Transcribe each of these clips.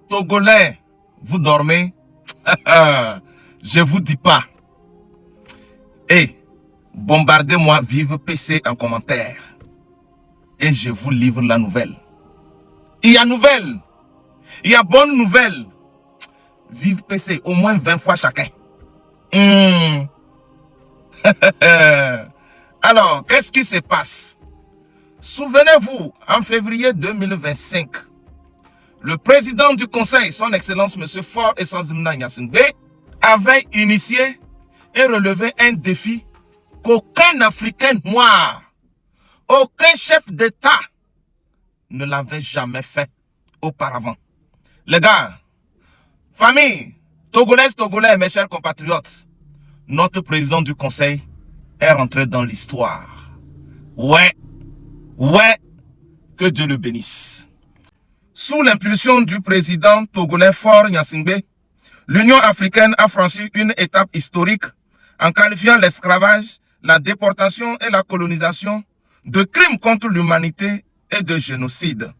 Togolais, vous dormez? Je vous dis pas. Hey, bombardez-moi vive PC en commentaire. Et je vous livre la nouvelle. Il y a nouvelle. Il y a bonne nouvelle. Vive PC, au moins 20 fois chacun. Alors, qu'est-ce qui se passe? Souvenez-vous, en février 2025, le président du Conseil, son Excellence M. Faure Eswazimna Gnassingbé, avait initié et relevé un défi qu'aucun Africain noir, aucun chef d'État ne l'avait jamais fait auparavant. Les gars, famille, Togolaises, Togolais, mes chers compatriotes, notre président du Conseil est rentré dans l'histoire. Ouais, que Dieu le bénisse. Sous l'impulsion du président togolais Faure Gnassingbé, l'Union africaine a franchi une étape historique en qualifiant l'esclavage, la déportation et la colonisation de crimes contre l'humanité et de génocide.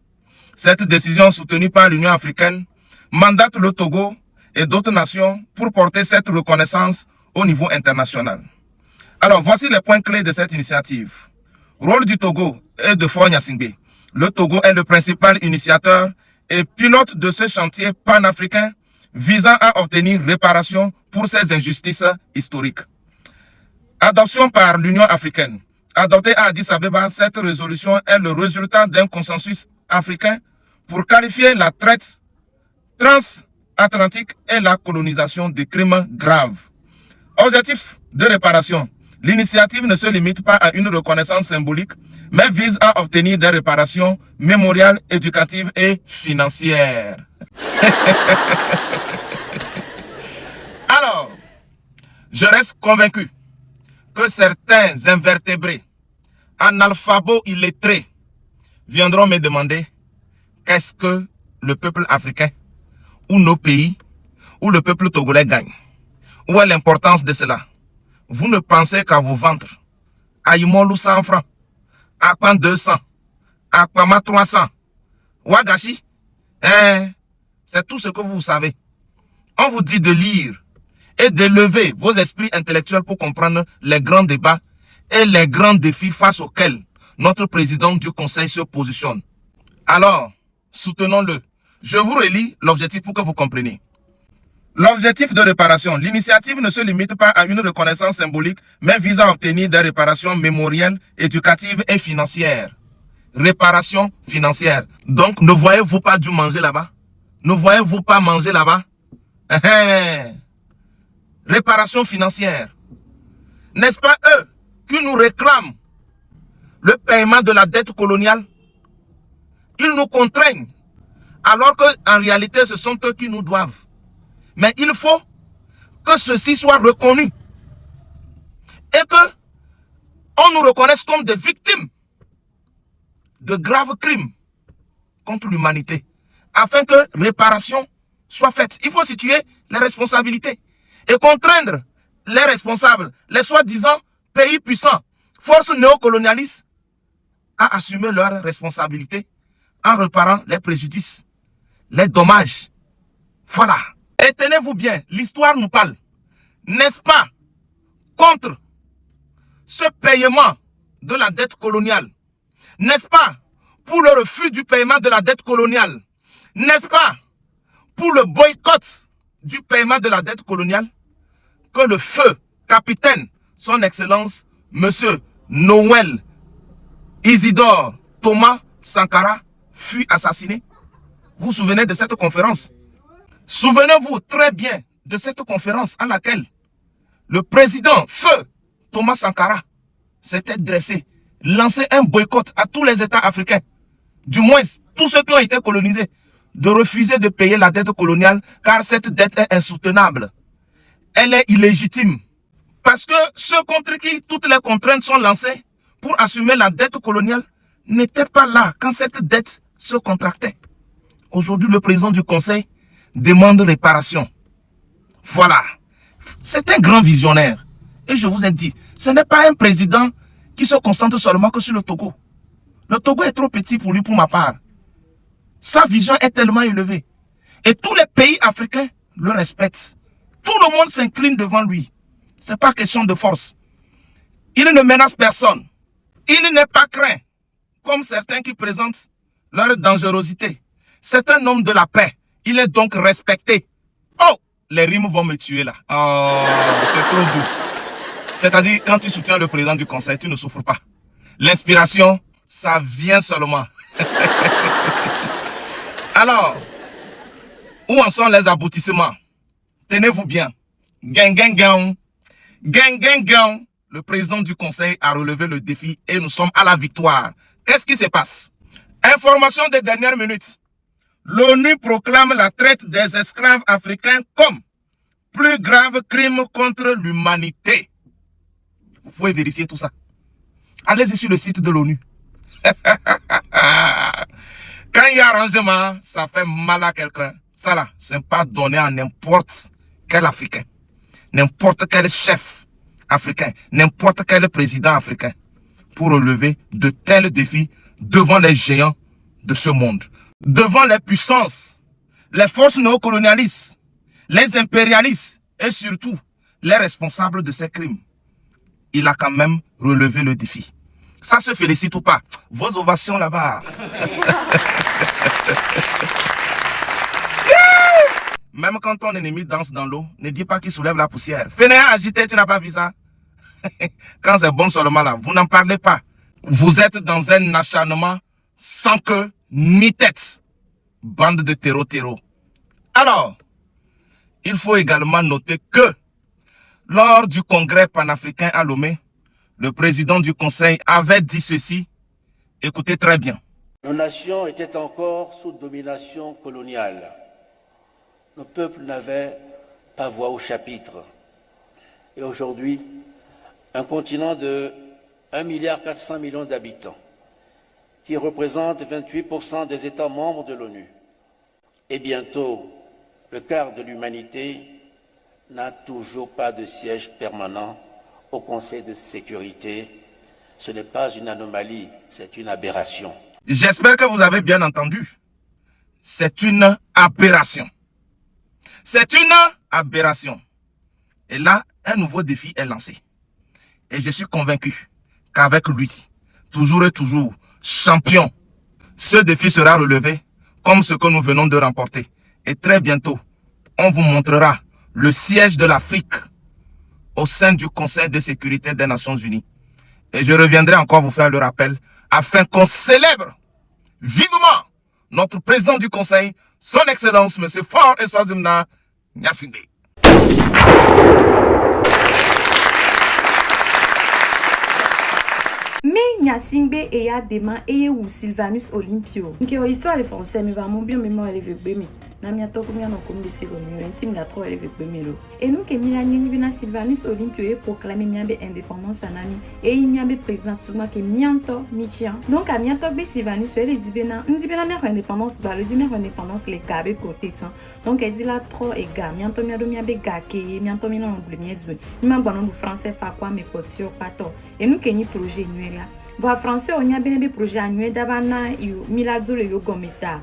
Cette décision soutenue par l'Union africaine mandate le Togo et d'autres nations pour porter cette reconnaissance au niveau international. Alors, voici les points clés de cette initiative. Rôle du Togo et de Faure Gnassingbé. Le Togo est le principal initiateur et pilote de ce chantier panafricain visant à obtenir réparation pour ces injustices historiques. Adoption par l'Union africaine. Adoptée à Addis Abeba, cette résolution est le résultat d'un consensus africain pour qualifier la traite transatlantique et la colonisation de crimes graves. Objectif de réparation. L'initiative ne se limite pas à une reconnaissance symbolique, mais vise à obtenir des réparations mémoriales, éducatives et financières. Alors, je reste convaincu que certains invertébrés, analphabos illettrés, viendront me demander qu'est-ce que le peuple africain, ou nos pays, ou le peuple togolais gagne. Où est l'importance de cela? Vous ne pensez qu'à vous vendre. Aïmolou 100 francs. Akpan 200. Akpama 300. Wagashi. C'est tout ce que vous savez. On vous dit de lire et d'élever vos esprits intellectuels pour comprendre les grands débats et les grands défis face auxquels notre président du Conseil se positionne. Alors, soutenons-le. Je vous relis l'objectif pour que vous compreniez. L'objectif de réparation. L'initiative ne se limite pas à une reconnaissance symbolique, mais vise à obtenir des réparations mémorielles, éducatives et financières. Réparation financière. Donc, ne voyez-vous pas du manger là-bas? Ne voyez-vous pas manger là-bas? Réparation financière. N'est-ce pas eux qui nous réclament le paiement de la dette coloniale? Ils nous contraignent, alors qu'en réalité, ce sont eux qui nous doivent. Mais il faut que ceci soit reconnu et que on nous reconnaisse comme des victimes de graves crimes contre l'humanité, afin que réparation soit faite. Il faut situer les responsabilités et contraindre les responsables, les soi-disant pays puissants, forces néocolonialistes, à assumer leurs responsabilités en réparant les préjudices, les dommages. Voilà. Et tenez-vous bien, l'histoire nous parle, n'est-ce pas, contre ce paiement de la dette coloniale, n'est-ce pas, pour le refus du paiement de la dette coloniale, n'est-ce pas, pour le boycott du paiement de la dette coloniale, que le feu capitaine, son Excellence, Monsieur Noël Isidore Thomas Sankara, fut assassiné. Vous vous souvenez de cette conférence? Souvenez-vous très bien de cette conférence à laquelle le président Feu Thomas Sankara s'était dressé, lancé un boycott à tous les États africains, du moins tous ceux qui ont été colonisés, de refuser de payer la dette coloniale car cette dette est insoutenable. Elle est illégitime. Parce que ceux contre qui toutes les contraintes sont lancées pour assumer la dette coloniale n'étaient pas là quand cette dette se contractait. Aujourd'hui, le président du Conseil demande réparation. Voilà. C'est un grand visionnaire. Et je vous ai dit, ce n'est pas un président qui se concentre seulement que sur le Togo. Le Togo est trop petit pour lui, pour ma part. Sa vision est tellement élevée. Et tous les pays africains le respectent. Tout le monde s'incline devant lui. Ce n'est pas question de force. Il ne menace personne. Il n'est pas craint, comme certains qui présentent leur dangerosité. C'est un homme de la paix. Il est donc respecté. Oh, les rimes vont me tuer là. Oh, c'est trop doux. C'est-à-dire, quand tu soutiens le président du conseil, tu ne souffres pas. L'inspiration, ça vient seulement. Alors, où en sont les aboutissements? Tenez-vous bien. Gang, gang, gang. Gang, gang, gang. Le président du conseil a relevé le défi et nous sommes à la victoire. Qu'est-ce qui se passe? Information des dernières minutes. L'ONU proclame la traite des esclaves africains comme plus grave crime contre l'humanité. Vous pouvez vérifier tout ça. Allez-y sur le site de l'ONU. Quand il y a arrangement, ça fait mal à quelqu'un. Ça là, c'est pas donné à n'importe quel Africain, n'importe quel chef africain, n'importe quel président africain pour relever de tels défis devant les géants de ce monde, devant les puissances, les forces néocolonialistes, les impérialistes et surtout les responsables de ces crimes. Il a quand même relevé le défi. Ça se félicite ou pas? Vos ovations là-bas. Même quand ton ennemi danse dans l'eau, ne dis pas qu'il soulève la poussière. Fainéant agité, tu n'as pas vu ça? Quand c'est bon seulement là, vous n'en parlez pas. Vous êtes dans un acharnement sans queue ni tête. Bande de terreau. Alors, il faut également noter que lors du congrès panafricain à Lomé, le président du conseil avait dit ceci. Écoutez très bien. Nos nations étaient encore sous domination coloniale. Nos peuples n'avaient pas voix au chapitre. Et aujourd'hui, un continent de 1,4 milliard d'habitants, qui représente 28% des États membres de l'ONU, et bientôt le quart de l'humanité, n'a toujours pas de siège permanent au Conseil de sécurité. Ce n'est pas une anomalie, c'est une aberration. J'espère que vous avez bien entendu. C'est une aberration. C'est une aberration. Et là, un nouveau défi est lancé. Et je suis convaincu qu'avec lui, toujours et toujours, champion, ce défi sera relevé comme ce que nous venons de remporter. Et très bientôt, on vous montrera le siège de l'Afrique au sein du Conseil de sécurité des Nations Unies. Et je reviendrai encore vous faire le rappel afin qu'on célèbre vivement notre président du Conseil, son Excellence, M. Faure Eswazimna Gnassingbé. Mais Gnassingbé et ya demain et ou Sylvanus Olympio. Nke histoire les français mais va mon bien mémoire les veut bemi. Na mi atoko mi na comme des secondes mi intime na trop les veut bemi lo. Et nous que mi na nyini bina Sylvanus Olympio e proclamer miambe indépendance anami et il miambe président Tsuma ke mianto michian. Donc à mianto be Sylvanus les dibena mi indépendance ba le dimi indépendance les gabe côté temps. Donc elle dit là trop et ga mianto miambe ga ke mianto mi na anglais mi ezwe. Mi ma gbanon du français fa quoi me potio pato. Et nous que ni projet nueria. Voix français on y a bien des projets annuels d'abana yo milado le yo gometa.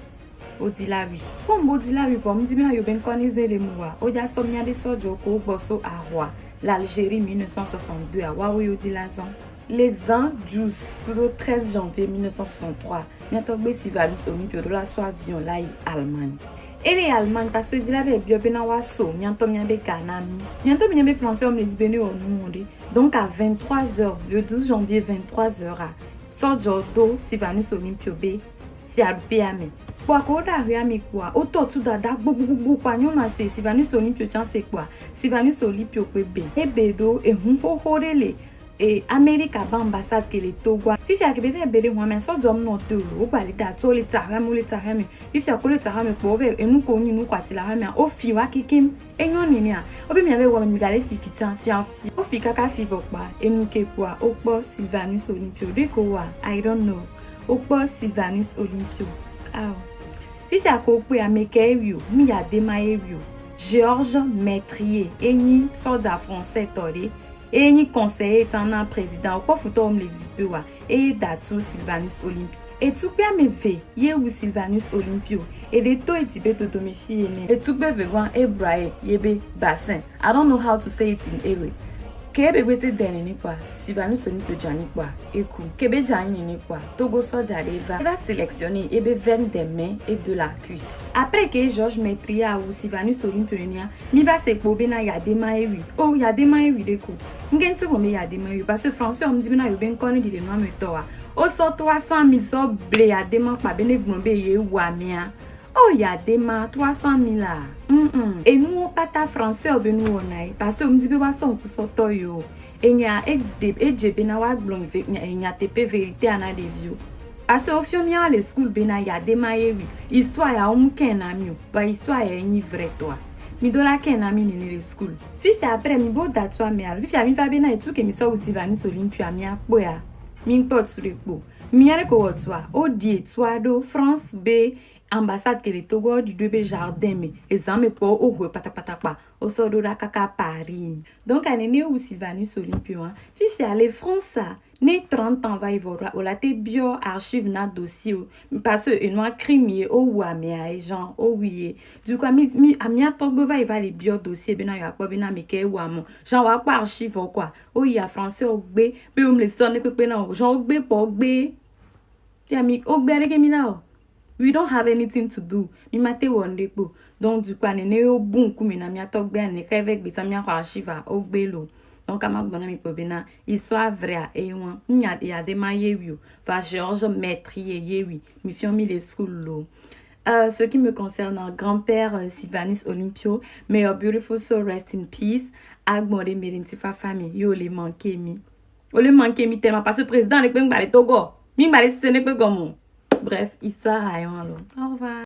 Odila oui. Comme odila oui vom di bien yo ben connaissez les mots. Odia somnia de sojo ko bosso à roi. L'Algérie 1962 à Wawi odila zan. Les ans 12 plutôt 13 janvier 1963. Bientôt be Sylvanus Olympio de la soit avion là Allemagne. Et les Allemands parce que dit la be bio bena waso bientôt miambe kanami. Bientôt miambe français on me dit bene au monde. Donc à 23h le 12 janvier 23h Sojo do Sylvanus Olympio B fiarupeame. Kwa koda riami kwa ototu dada gbogbo kwa nyona se Sylvanus Olympio chance kwa Sylvanus Olympio pe be ebedo e hunhohorele et Amérique à ambassade que les Togo fifi a kebe bele ho men so jom no te o bali da to le tahami fifi a ko le tahami po ve enu ko ni nu kwasi la hami o fi wa kikim enyon ni a obi mi ave wo mi gale fifi tan fi o fi kaka fi vo pa enu ke kwa o po Sylvanus Olympio de ko wa I don't know o po Sylvanus Olympio ah fifi a ko pe ameke wi o mi ya de ma wi o Georges Métrier eni soldat français tore et ni conseiller étant président au photo homme les dipewa et datu Sylvanus Olympio et tout bien me fait ye ou Sylvanus Olympio et de to etibe to domifie et tout be vegwan e brae yebe bassin. I don't know how to say it in Ewe. Kebe wese dene ni kwa Sylvanus Olympio jani kwa eku kebe jani ni kwa Togo soja va sélectionner ebe veine des mains et de la cuisse. Après que Georges Maitria ou Sylvanus Olympio mi va se pobe na yadema ewi. Oh yadema ewi deko. Ngentu bome yadema ewi parce que français on dit na yo ben konu di le no metoa. O so 300,000 so ble yadema pa bene gnombe ye wamia. Oh yadema 300,000 là. Et nous pas ta français ou nous on aille parce que on dit pas ça on peut sortir yo. Et nya e jebe na wa glon ve nya tepe vérité ana de vieux. Parce que au fio mi à school bena yadema yewi. Histoire ya on ken na mi ba histoire ya ni vrai toi. Mi dola ken na mi ni le school. Fiche après mi bo datwa mi al. Fiche mi fa bena etu ke mi so Sylvanus Olympio mi apo ya. Mi pot sur le po. Mi ale ko wotwa. O die toi do France B ambassade que le Togo du 2B jardin mais examen pour au patapatapa au sordo da kaka Paris. Donc année où Sylvanus Olympio fifi aller France né 30 ans va y voir au laté bio archive na dossier parce que une crime au wa mais gens au oui du coup mi amia Togo va y va les bio dossier bena ya pas bena me ke wa mo genre wa pas archive quoi o ya français au b pe on me sonne pe na genre au b pour b ya mi au b ke mi là. We don't have anything to do. Mi mate wonde po. Donc du coup nene o bon ku me na mi atok be ne kevek bi tamia kwa archive o gbe lo. Donc ama gbona mi po bena histoire vraie et won nya ya de maye wi o. Va Georges Maitrie yewi. Mi fion mi les school lo. Ce qui me concerne grand-père Sylvanus Olympio, may your beautiful soul rest in peace. Agbore Melintifa famille yo le manqué mi. O le manqué mi tellement parce que président ne peut pas le Togo. Mi ba le ne peut comme. Bref, histoire à yon. Au revoir.